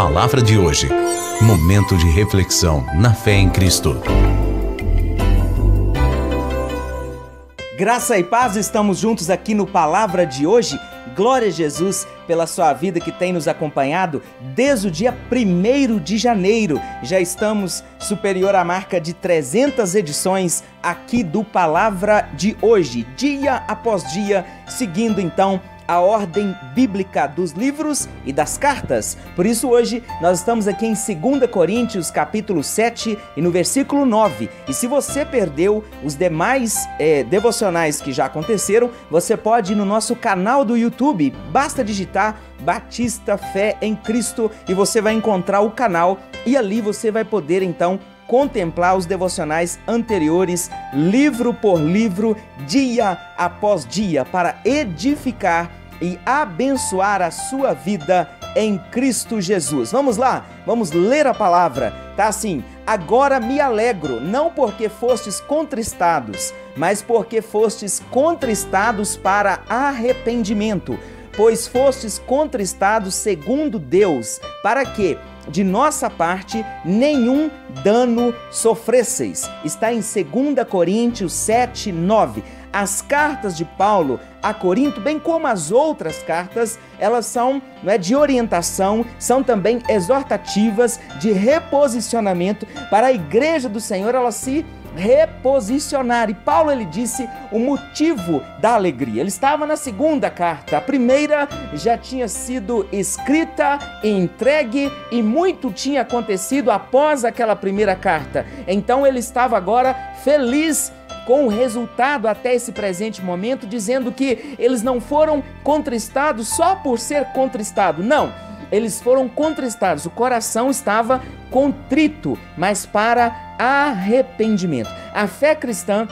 palavra de hoje. Momento de reflexão na fé em Cristo. Graça e paz, estamos juntos aqui no Palavra de hoje. Glória a Jesus pela sua vida que tem nos acompanhado desde o dia 1º de janeiro. Já estamos superior à marca de 300 edições aqui do Palavra de hoje, dia após dia, seguindo então a ordem bíblica dos livros e das cartas. Por isso hoje nós estamos aqui em 2 Coríntios capítulo 7 e no versículo 9. E se você perdeu os demais devocionais que já aconteceram, você pode ir no nosso canal do YouTube. Basta digitar Batista Fé em Cristo e você vai encontrar o canal e ali você vai poder então contemplar os devocionais anteriores, livro por livro, dia após dia, para edificar e abençoar a sua vida em Cristo Jesus. Vamos lá? Vamos ler a palavra. Tá assim: agora me alegro, não porque fostes contristados, mas porque fostes contristados para arrependimento, pois fostes contristados segundo Deus, para que de nossa parte nenhum dano sofresseis. Está em 2 Coríntios 7, 9. As cartas de Paulo a Corinto, bem como as outras cartas, elas são de orientação, são também exortativas, de reposicionamento para a igreja do Senhor, ela se reposicionar. E Paulo, ele disse o motivo da alegria. Ele estava na segunda carta. A primeira já tinha sido escrita e entregue e muito tinha acontecido após aquela primeira carta. Então ele estava agora feliz com o resultado até esse presente momento, dizendo que eles não foram contristados só por ser contristado. Não, eles foram contristados. O coração estava contrito, mas para arrependimento. A fé cristã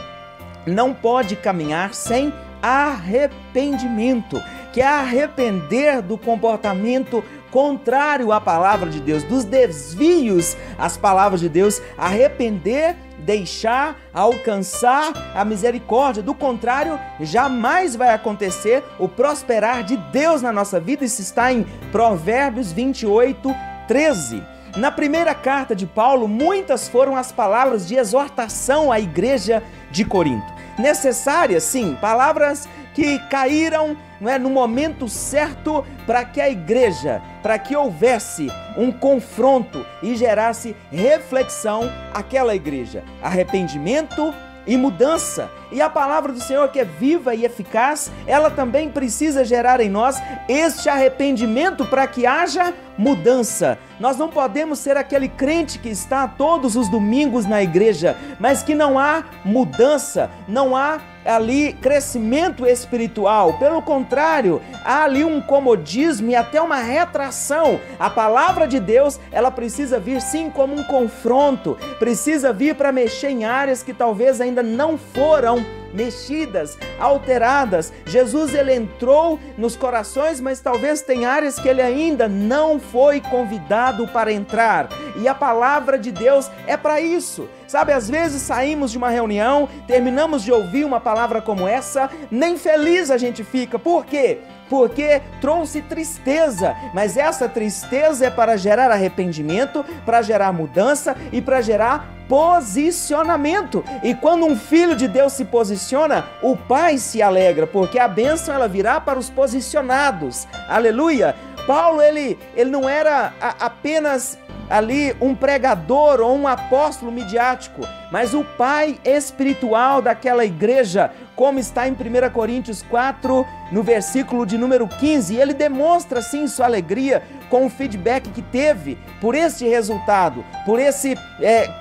não pode caminhar sem arrependimento, que é arrepender do comportamento contrário à palavra de Deus, dos desvios às palavras de Deus, arrepender, deixar, alcançar a misericórdia. Do contrário, jamais vai acontecer o prosperar de Deus na nossa vida. Isso está em Provérbios 28, 13. Na primeira carta de Paulo, muitas foram as palavras de exortação à igreja de Corinto. Necessárias, sim, palavras que caíram no momento certo para que a igreja, para que houvesse um confronto e gerasse reflexão àquela igreja. Arrependimento e mudança. E a palavra do Senhor, que é viva e eficaz, ela também precisa gerar em nós este arrependimento para que haja mudança. Nós não podemos ser aquele crente que está todos os domingos na igreja, mas que não há mudança, não há ali crescimento espiritual. Pelo contrário, há ali um comodismo e até uma retração. A palavra de Deus, ela precisa vir sim como um confronto, precisa vir para mexer em áreas que talvez ainda não foram mexidas, alteradas. Jesus, ele entrou nos corações, mas talvez tem áreas que ele ainda não foi convidado para entrar. E a palavra de Deus é para isso. Sabe, às vezes saímos de uma reunião, terminamos de ouvir uma palavra como essa, nem feliz a gente fica. Por quê? Porque trouxe tristeza, mas essa tristeza é para gerar arrependimento, para gerar mudança e para gerar posicionamento. E quando um filho de Deus se posiciona, o Pai se alegra, porque a bênção ela virá para os posicionados. Aleluia! Paulo, ele não era apenas ali um pregador ou um apóstolo midiático, mas o pai espiritual daquela igreja, como está em 1 Coríntios 4, no versículo de número 15. E ele demonstra sim sua alegria com o feedback que teve por este resultado, por esse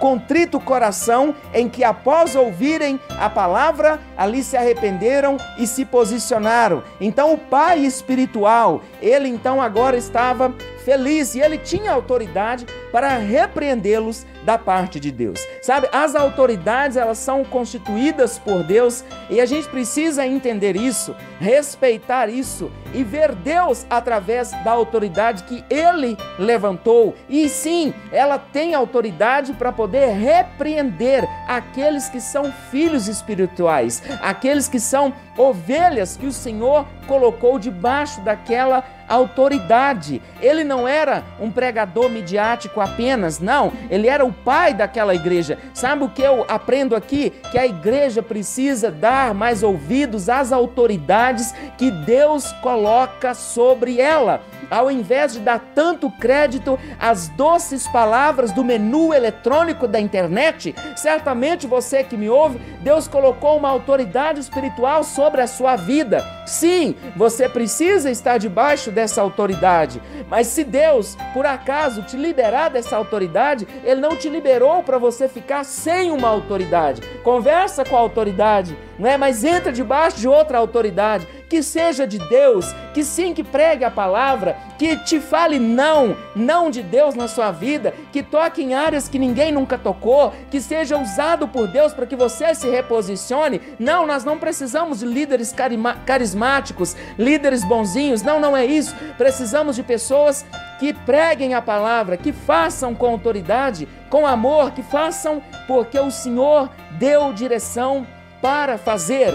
contrito coração em que após ouvirem a palavra, ali se arrependeram e se posicionaram. Então o pai espiritual, ele então agora estava feliz e ele tinha autoridade para repreendê-los da parte de Deus. Sabe, as autoridades, elas são constituídas por Deus e a gente precisa entender isso, respeitar isso e ver Deus através da autoridade que Ele levantou. E sim, ela tem autoridade para poder repreender aqueles que são filhos espirituais, aqueles que são ovelhas que o Senhor colocou debaixo daquela autoridade. Ele não era um pregador midiático apenas, não. Ele era o pai daquela igreja. Sabe o que eu aprendo aqui? Que a igreja precisa dar mais ouvidos às autoridades que Deus coloca sobre ela. Ao invés de dar tanto crédito às doces palavras do menu eletrônico da internet, certamente você que me ouve, Deus colocou uma autoridade espiritual sobre a sua vida. Sim, você precisa estar debaixo dessa autoridade, mas se Deus, por acaso, te liberar dessa autoridade, Ele não te liberou para você ficar sem uma autoridade. Conversa com a autoridade, não é? Mas entra debaixo de outra autoridade, que seja de Deus, que sim, que pregue a palavra, que te fale não de Deus na sua vida, que toque em áreas que ninguém nunca tocou, que seja usado por Deus para que você se reposicione. Não, nós não precisamos de líderes carismáticos, líderes bonzinhos, não é isso. Precisamos de pessoas que preguem a palavra, que façam com autoridade, com amor, que façam porque o Senhor deu direção para fazer.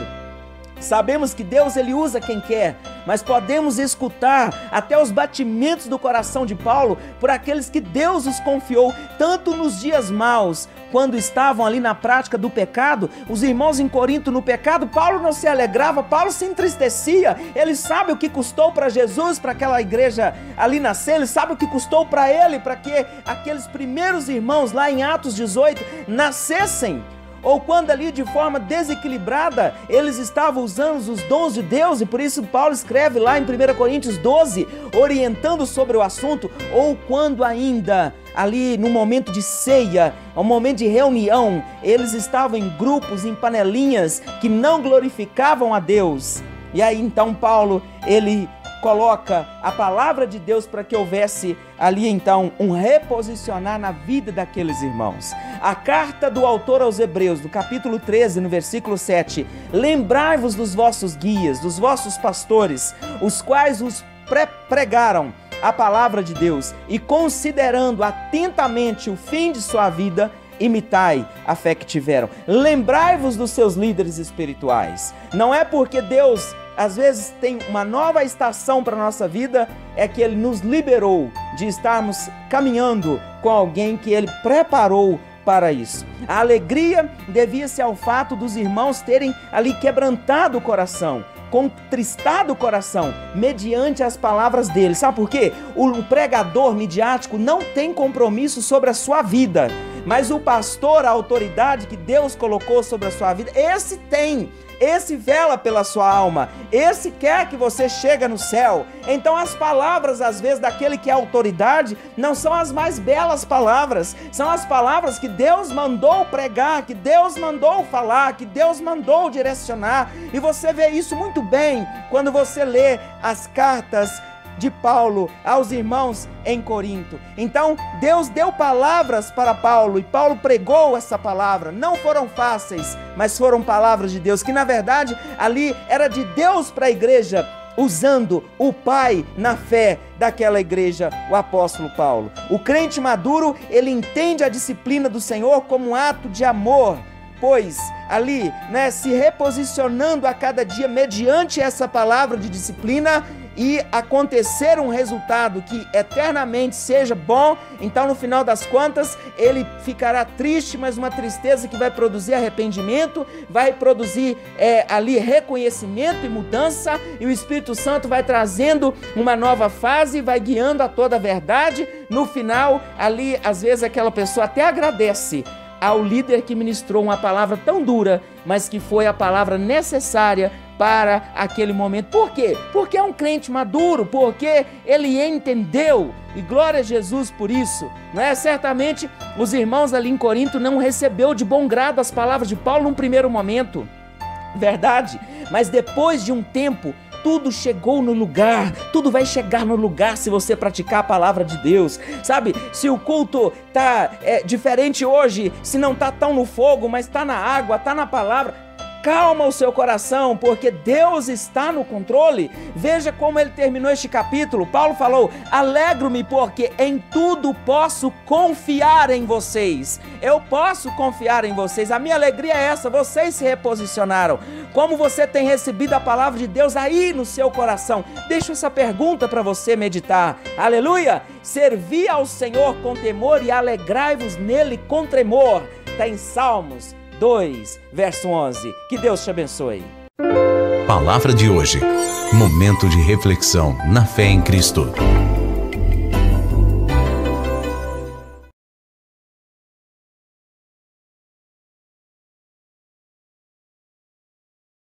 Sabemos que Deus, Ele usa quem quer, mas podemos escutar até os batimentos do coração de Paulo por aqueles que Deus os confiou, tanto nos dias maus, quando estavam ali na prática do pecado, os irmãos em Corinto no pecado, Paulo não se alegrava, Paulo se entristecia. Ele sabe o que custou para Jesus, para aquela igreja ali nascer, ele sabe o que custou para ele, para que aqueles primeiros irmãos lá em Atos 18 nascessem. Ou quando ali de forma desequilibrada eles estavam usando os dons de Deus, e por isso Paulo escreve lá em 1 Coríntios 12, orientando sobre o assunto. Ou quando ainda ali no momento de ceia, um momento de reunião, eles estavam em grupos, em panelinhas que não glorificavam a Deus. E aí então Paulo, ele coloca a palavra de Deus para que houvesse ali então um reposicionar na vida daqueles irmãos. A carta do autor aos Hebreus, do capítulo 13, no versículo 7, lembrai-vos dos vossos guias, dos vossos pastores, os quais os pregaram a palavra de Deus, e considerando atentamente o fim de sua vida, imitai a fé que tiveram. Lembrai-vos dos seus líderes espirituais. Não é porque Deus às vezes tem uma nova estação para a nossa vida, é que Ele nos liberou de estarmos caminhando com alguém que Ele preparou para isso. A alegria devia-se ao fato dos irmãos terem ali quebrantado o coração, contristado o coração, mediante as palavras dele. Sabe por quê? O pregador midiático não tem compromisso sobre a sua vida, mas o pastor, a autoridade que Deus colocou sobre a sua vida, esse tem. Esse vela pela sua alma, esse quer que você chegue no céu. Então as palavras, às vezes, daquele que é autoridade, não são as mais belas palavras, são as palavras que Deus mandou pregar, que Deus mandou falar, que Deus mandou direcionar. E você vê isso muito bem quando você lê as cartas de Paulo aos irmãos em Corinto. Então Deus deu palavras para Paulo e Paulo pregou essa palavra. Não foram fáceis, mas foram palavras de Deus, que na verdade ali era de Deus para a igreja, usando o pai na fé daquela igreja, o apóstolo Paulo. O crente maduro, ele entende a disciplina do Senhor como um ato de amor, pois ali, se reposicionando a cada dia mediante essa palavra de disciplina, e acontecer um resultado que eternamente seja bom, então no final das contas ele ficará triste, mas uma tristeza que vai produzir arrependimento, vai produzir ali reconhecimento e mudança, e o Espírito Santo vai trazendo uma nova fase, vai guiando a toda a verdade. No final ali, às vezes aquela pessoa até agradece ao líder que ministrou uma palavra tão dura, mas que foi a palavra necessária para aquele momento. Por quê? Porque é um crente maduro, porque ele entendeu, e glória a Jesus por isso, não é? Certamente os irmãos ali em Corinto não recebeu de bom grado as palavras de Paulo num primeiro momento, verdade, mas depois de um tempo, tudo chegou no lugar, tudo vai chegar no lugar se você praticar a palavra de Deus, sabe? Se o culto tá diferente hoje, se não tá tão no fogo, mas tá na água, tá na palavra, Acalma o seu coração, porque Deus está no controle. Veja como ele terminou este capítulo. Paulo falou: alegro-me porque em tudo posso confiar em vocês. Eu posso confiar em vocês. A minha alegria é essa, vocês se reposicionaram. Como você tem recebido a palavra de Deus aí no seu coração? Deixo essa pergunta para você meditar. Aleluia! Servi ao Senhor com temor e alegrai-vos nele com tremor. Está em Salmos 2, verso 11. Que Deus te abençoe. Palavra de hoje. Momento de reflexão na fé em Cristo.